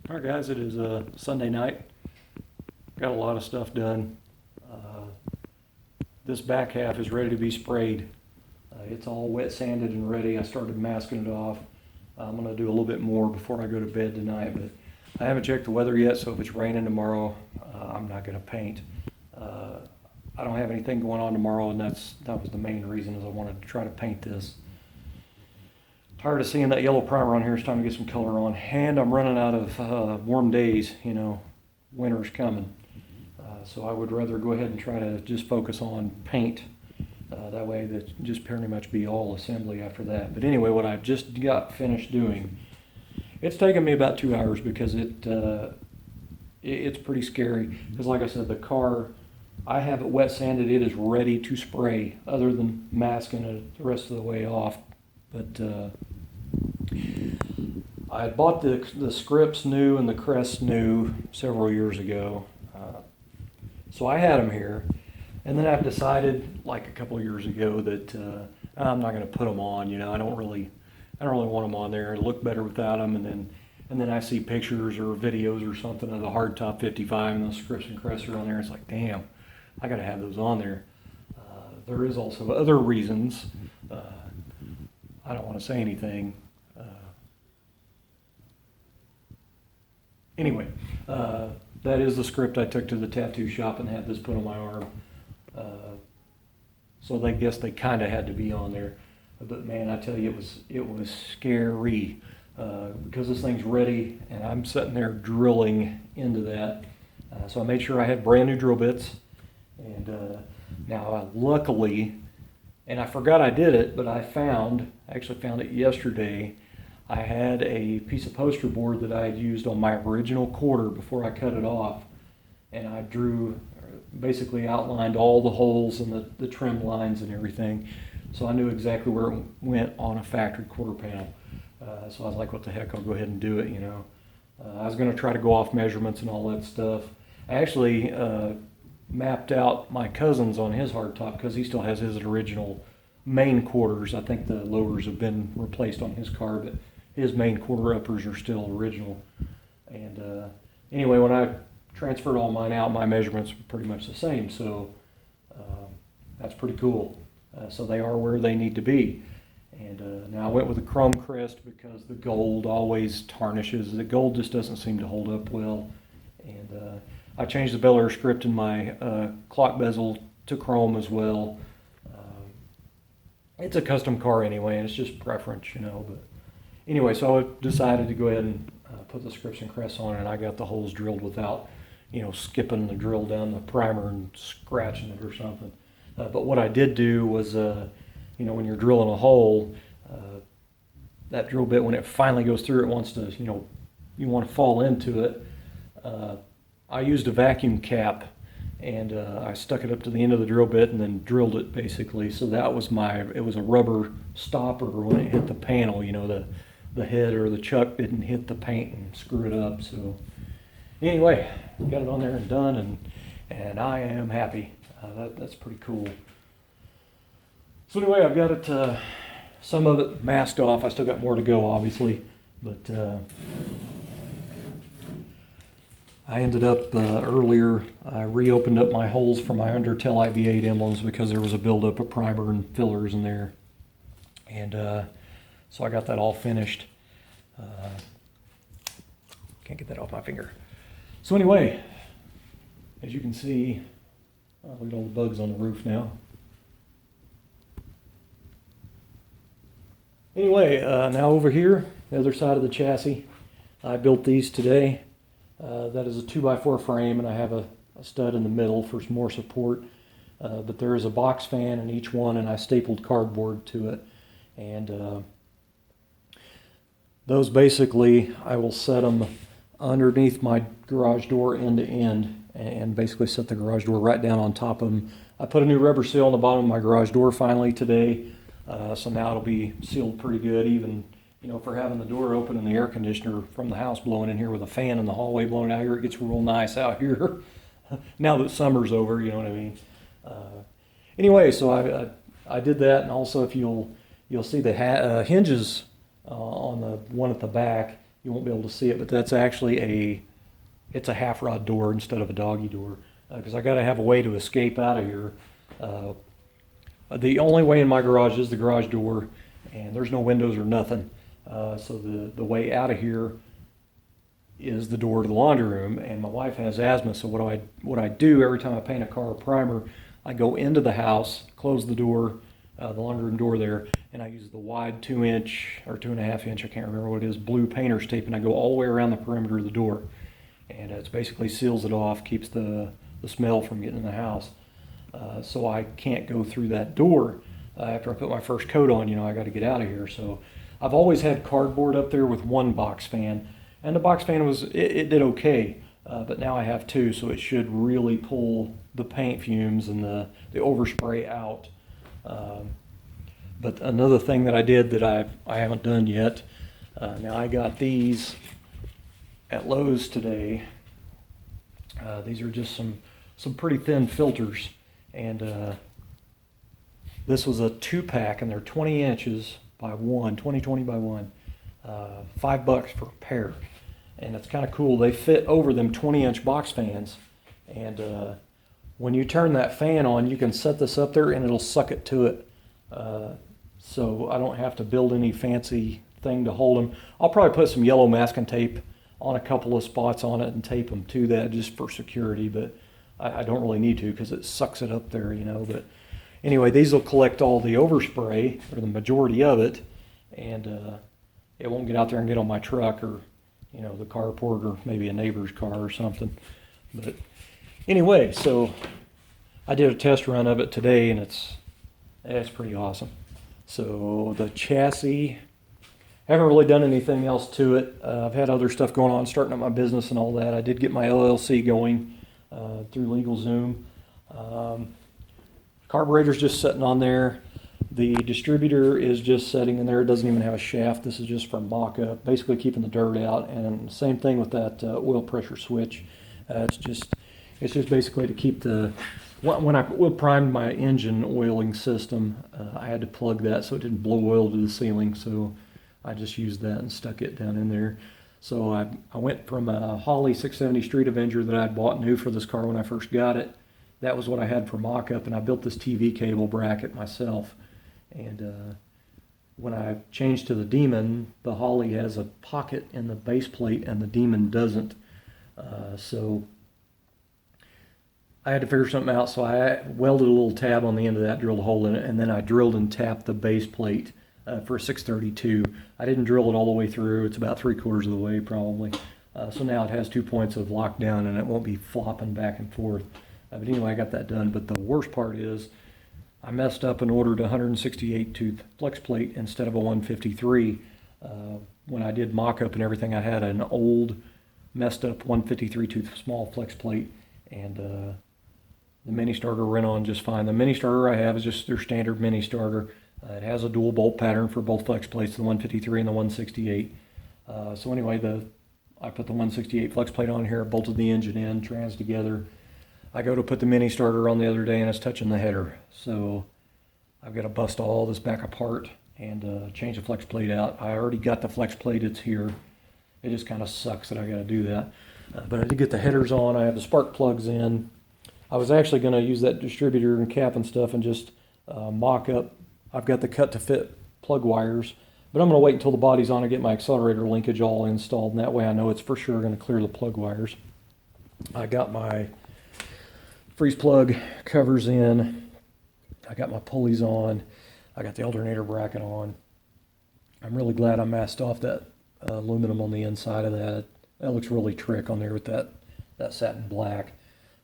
All right, guys, it is Sunday night. Got a lot of stuff done. This back half is ready to be sprayed. It's all wet sanded and ready. I started masking it off. I'm going to do a little bit more before I go to bed tonight, but I haven't checked the weather yet, so if it's raining tomorrow, I'm not going to paint. I don't have anything going on tomorrow, and that was the main reason, is I wanted to try to paint this. Tired of seeing that yellow primer on here. It's time to get some color on. And I'm running out of warm days. You know, winter's coming. So I would rather go ahead and try to just focus on paint. That way that just pretty much be all assembly after that. But anyway, what I just got finished doing, it's taken me about 2 hours because it's pretty scary. Because like I said, the car, I have it wet sanded. It is ready to spray, other than masking it the rest of the way off. But I bought the scripts new and the crests new several years ago. So I had them here. And then I've decided, like a couple of years ago, that I'm not going to put them on. You know, I don't really want them on there. It'll look better without them. And then I see pictures or videos or something of the hardtop 55 and those scripts and crests are on there. It's like, damn, I got to have those on there. There is also other reasons. I don't want to say anything. Anyway, that is the script I took to the tattoo shop and had this put on my arm. So they guess they kind of had to be on there. But man, I tell you, it was scary because this thing's ready and I'm sitting there drilling into that. So I made sure I had brand new drill bits. And now luckily, and I forgot I did it, but I actually found it yesterday. I had a piece of poster board that I had used on my original quarter before I cut it off. And I basically outlined all the holes and the trim lines and everything. So I knew exactly where it went on a factory quarter panel. So I was like, what the heck, I'll go ahead and do it, you know. I was going to try to go off measurements and all that stuff. I actually mapped out my cousin's on his hardtop because he still has his original main quarters. I think the lowers have been replaced on his car, but his main quarter uppers are still original. And anyway, when I transferred all mine out, my measurements were pretty much the same, so that's pretty cool. So they are where they need to be. And now I went with a chrome crest because the gold always tarnishes. The gold just doesn't seem to hold up well. And I changed the Belair script in my clock bezel to chrome as well. It's a custom car anyway, and it's just preference, you know. But anyway, so I decided to go ahead and put the scripts and crests on, and I got the holes drilled without, you know, skipping the drill down the primer and scratching it or something. But what I did do was, you know, when you're drilling a hole, that drill bit, when it finally goes through, it wants to, you know, you want to fall into it. I used a vacuum cap, and I stuck it up to the end of the drill bit and then drilled it basically. So that was it was a rubber stopper when it hit the panel, you know, the head or the chuck didn't hit the paint and screw it up. So anyway, got it on there and done, and I am happy. That's pretty cool. So anyway, I've got it, some of it masked off. I still got more to go, obviously, but I ended up earlier, I reopened up my holes for my Undertale IV8 emblems because there was a buildup of primer and fillers in there. And so I got that all finished. Can't get that off my finger. So anyway, as you can see, look at all the bugs on the roof now. Anyway, now over here, the other side of the chassis, I built these today. That is a 2x4 frame, and I have a stud in the middle for some more support. But there is a box fan in each one, and I stapled cardboard to it. And those basically, I will set them underneath my garage door end to end, and basically set the garage door right down on top of them. I put a new rubber seal on the bottom of my garage door finally today, so now it'll be sealed pretty good, even, you know, for having the door open and the air conditioner from the house blowing in here with a fan in the hallway blowing out here. It gets real nice out here now that summer's over, you know what I mean. Anyway, so I did that, and also if you'll see the hinges on the one at the back, you won't be able to see it, but that's actually it's a half rod door instead of a doggy door, because I got to have a way to escape out of here. The only way in my garage is the garage door, and there's no windows or nothing. So the way out of here is the door to the laundry room, and my wife has asthma, so what I do every time I paint a car a primer, I go into the house, close the door, the laundry room door there, and I use the wide 2-inch or 2.5-inch, I can't remember what it is, blue painter's tape, and I go all the way around the perimeter of the door. And it basically seals it off, keeps the smell from getting in the house. So I can't go through that door after I put my first coat on. I got to get out of here. So I've always had cardboard up there with one box fan, and the box fan it did okay. But now I have two, so it should really pull the paint fumes and the overspray out. But another thing that I did that I haven't done yet. Now I got these at Lowe's today. These are just some pretty thin filters, and this was a 2-pack, and they're 20 inches by 20 by 1, $5 for a pair, and it's kind of cool. They fit over them 20-inch box fans, and when you turn that fan on, you can set this up there and it'll suck it to it, so I don't have to build any fancy thing to hold them. I'll probably put some yellow masking tape on a couple of spots on it and tape them to that just for security, but I don't really need to because it sucks it up there, But anyway, these will collect all the overspray, or the majority of it, and it won't get out there and get on my truck or, the carport, or maybe a neighbor's car or something. But anyway, so I did a test run of it today, and it's pretty awesome. So the chassis, I haven't really done anything else to it. I've had other stuff going on, starting up my business and all that. I did get my LLC going through LegalZoom. Carburetor's just sitting on there. The distributor is just sitting in there. It doesn't even have a shaft. This is just for mock-up, basically keeping the dirt out. And same thing with that oil pressure switch. It's just basically to keep when I primed my engine oiling system, I had to plug that so it didn't blow oil to the ceiling. So I just used that and stuck it down in there. So I went from a Holley 670 Street Avenger that I bought new for this car when I first got it. That was what I had for mock-up, and I built this TV cable bracket myself. And when I changed to the Demon, the Holley has a pocket in the base plate, and the Demon doesn't. So I had to figure something out, so I welded a little tab on the end of that, drilled a hole in it, and then I drilled and tapped the base plate for a 632. I didn't drill it all the way through. It's about 3/4 of the way probably. So now it has 2 points of lockdown, and it won't be flopping back and forth. But anyway, I got that done. But the worst part is I messed up and ordered a 168 tooth flex plate instead of a 153. When I did mock-up and everything, I had an old messed up 153 tooth small flex plate, and the mini starter ran on just fine. The mini starter I have is just their standard mini starter. It has a dual bolt pattern for both flex plates, the 153 and the 168. So anyway, I put the 168 flex plate on here, bolted the engine in, trans together. I go to put the mini starter on the other day, and it's touching the header. So I've got to bust all this back apart and change the flex plate out. I already got the flex plate, it's here. It just kind of sucks that I got to do that. But I did get the headers on. I have the spark plugs in. I was actually going to use that distributor and cap and stuff and just mock up. I've got the cut to fit plug wires, but I'm going to wait until the body's on and get my accelerator linkage all installed, and that way I know it's for sure going to clear the plug wires. I got my freeze plug covers in. I got my pulleys on. I got the alternator bracket on. I'm really glad I masked off that aluminum on the inside of that. That looks really trick on there with that satin black.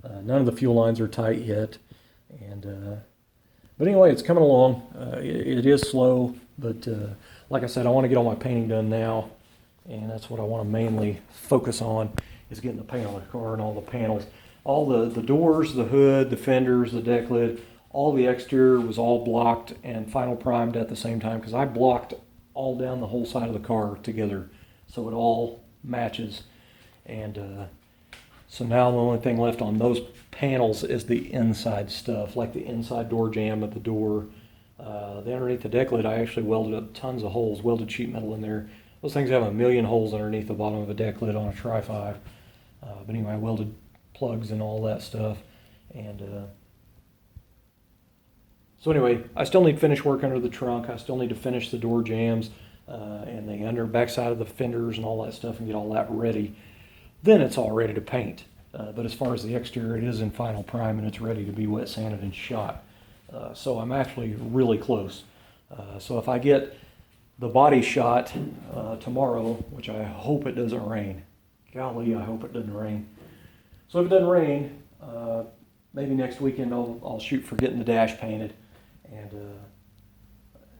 None of the fuel lines are tight yet, but anyway, it's coming along. It is slow, but like I said, I want to get all my painting done now, and that's what I want to mainly focus on, is getting the paint on the car and all the panels. All the doors, the hood, the fenders, the deck lid, all the exterior was all blocked and final primed at the same time, because I blocked all down the whole side of the car together so it all matches. And so now the only thing left on those panels is the inside stuff, like the inside door jamb of the door. The underneath the deck lid, I actually welded up tons of holes, welded sheet metal in there, those things have a million holes underneath the bottom of a deck lid on a Tri-5. But anyway, I welded plugs and all that stuff. And so anyway, I still need finish work under the trunk. I still need to finish the door jambs and the backside of the fenders and all that stuff and get all that ready. Then it's all ready to paint. But as far as the exterior, it is in final prime and it's ready to be wet sanded and shot. So I'm actually really close. So if I get the body shot tomorrow, which I hope it doesn't rain. Golly, I hope it doesn't rain. So if it doesn't rain, maybe next weekend I'll shoot for getting the dash painted. And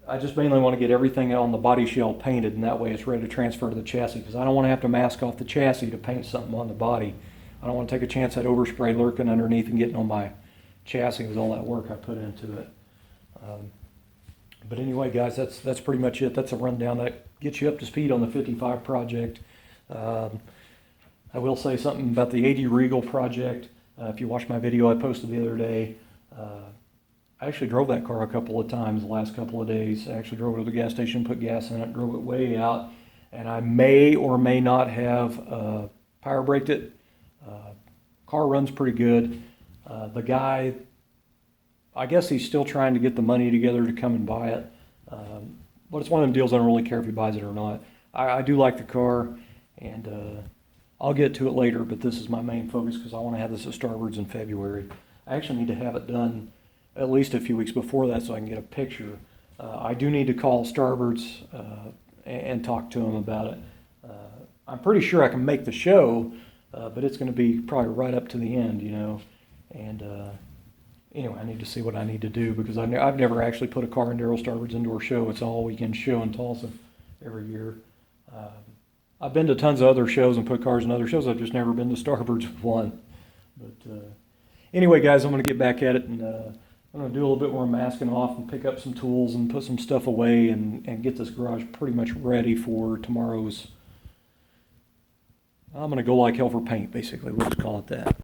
I just mainly want to get everything on the body shell painted, and that way it's ready to transfer to the chassis, because I don't want to have to mask off the chassis to paint something on the body. I don't want to take a chance at overspray lurking underneath and getting on my chassis with all that work I put into it. But anyway, guys, that's pretty much it. That's a rundown that gets you up to speed on the 55 project. I will say something about the 80 Regal project. If you watched my video I posted the other day, I actually drove that car a couple of times the last couple of days. I actually drove it to the gas station, put gas in it, drove it way out, and I may or may not have power braked it. Car runs pretty good. The guy, I guess he's still trying to get the money together to come and buy it. But it's one of them deals I don't really care if he buys it or not. I do like the car, and I'll get to it later, but this is my main focus because I want to have this at Starbird's in February. I actually need to have it done at least a few weeks before that so I can get a picture. I do need to call Starbird's and talk to him about it. I'm pretty sure I can make the show, but it's going to be probably right up to the end, you know. And anyway, I need to see what I need to do because I've never actually put a car in Daryl Starbird's indoor show. It's an all-weekend show in Tulsa every year. I've been to tons of other shows and put cars in other shows. I've just never been to Starbird's with one. But anyway, guys, I'm going to get back at it, and I'm going to do a little bit more masking off and pick up some tools and put some stuff away and get this garage pretty much ready for tomorrow's. I'm going to go like hell for paint, basically. We'll just call it that.